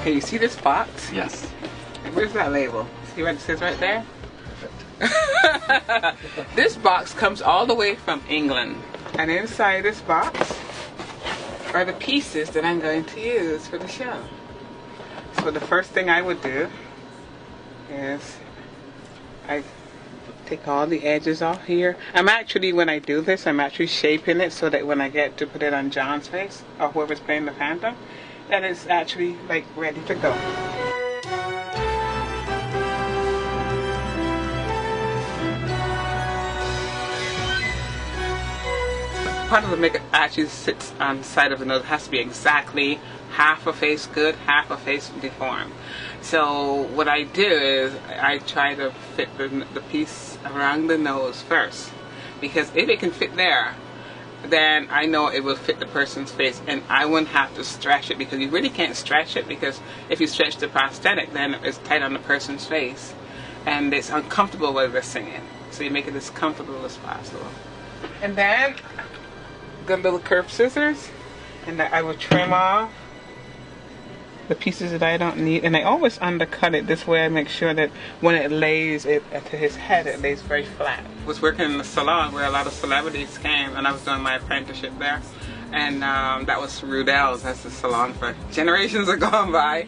Can you see this box? Yes. Where's that label? See what it says right there? Perfect. This box comes all the way from England. And inside this box are the pieces that I'm going to use for the show. So the first thing I would do is I take all the edges off here. I'm actually, when I do this, I'm actually shaping it so that when I get to put it on John's face or whoever's playing the Phantom, that it's actually like ready to go. Part of the makeup actually sits on the side of the nose. It has to be exactly half a face good, half a face deformed. So what I do is I try to fit the piece around the nose first, because if it can fit there, then I know it will fit the person's face, and I wouldn't have to stretch it, because you really can't stretch it, because if you stretch the prosthetic, then it's tight on the person's face and it's uncomfortable while they're singing. So you make it as comfortable as possible. And then the little curved scissors, and I will trim off the pieces that I don't need, and I always undercut it this way. I make sure that when it lays it to his head, it lays very flat. I was working in the salon where a lot of celebrities came, and I was doing my apprenticeship there, and that was Rudell's. That's the salon for generations have gone by,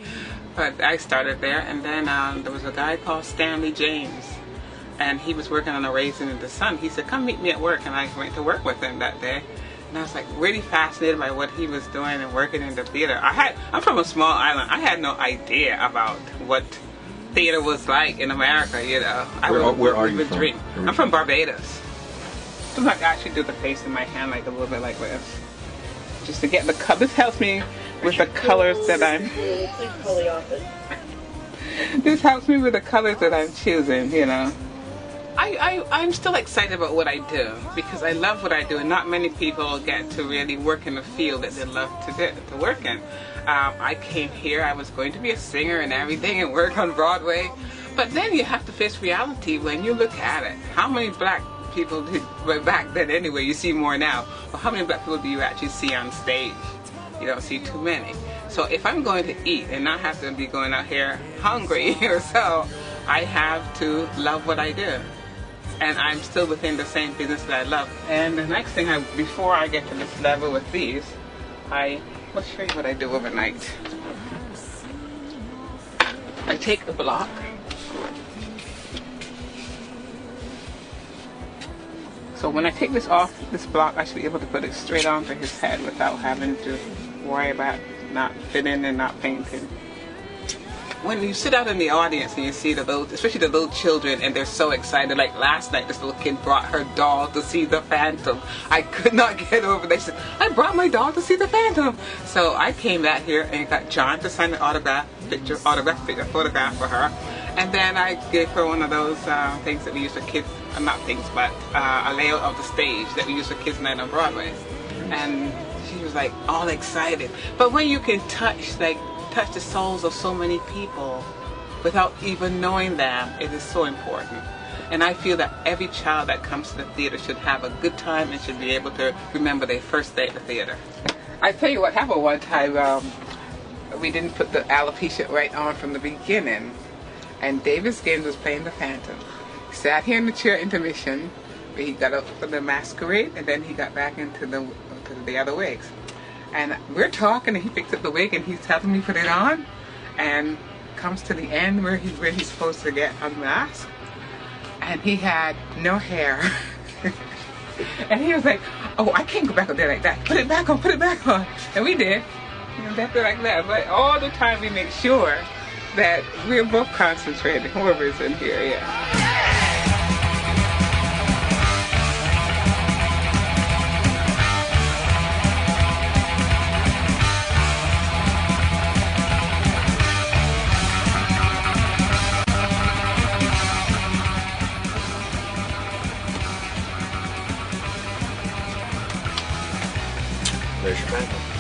but I started there. And then there was a guy called Stanley James, and he was working on a Raisin in the Sun. He said, come meet me at work, and I went to work with him that day. And I was like really fascinated by what he was doing and working in the theater. I'm from a small island. I had no idea about what theater was like in America, you know. Where are you from? I'm from Barbados. I'm like, I actually do the face in my hand like a little bit like this, just to get the color. This helps me with the colors that I'm. This helps me with the colors that I'm choosing, you know. I'm still excited about what I do, because I love what I do, and not many people get to really work in a field that they love to work in. I came here, I was going to be a singer and everything and work on Broadway, but then you have to face reality when you look at it. How many black people did, well, back then anyway, you see more now, but how many black people do you actually see on stage? You don't see too many. So if I'm going to eat and not have to be going out here hungry or so, I have to love what I do. And I'm still within the same business that I love. And the next thing, before I get to this level with these, I will show you what I do overnight. I take the block, so when I take this off this block, I should be able to put it straight onto his head without having to worry about not fitting and not painting. When you sit out in the audience and you see the little, especially the little children, and they're so excited, like last night this little kid brought her doll to see the Phantom. I could not get over it. They said, I brought my doll to see the Phantom. So I came back here and got John to sign an photograph for her. And then I gave her one of those things that we use for kids, not things, but a layout of the stage that we use for Kids Night on Broadway. And she was like all excited. But when you can touch the souls of so many people without even knowing them, it is so important. And I feel that every child that comes to the theater should have a good time and should be able to remember their first day at the theater. I tell you what happened one time. We didn't put the alopecia right on from the beginning, and Davis Gaines was playing the Phantom. He sat here in the chair intermission, where he got up for the masquerade, and then he got back into the other wigs. And we're talking, and he picks up the wig, and he's helping me put it on, and comes to the end where he's supposed to get unmasked, and he had no hair. And he was like, oh, I can't go back up there like that. Put it back on, put it back on. And we did. Left it like that. But all the time we make sure that we're both concentrated, whoever's in here, yeah. There's your Phantom.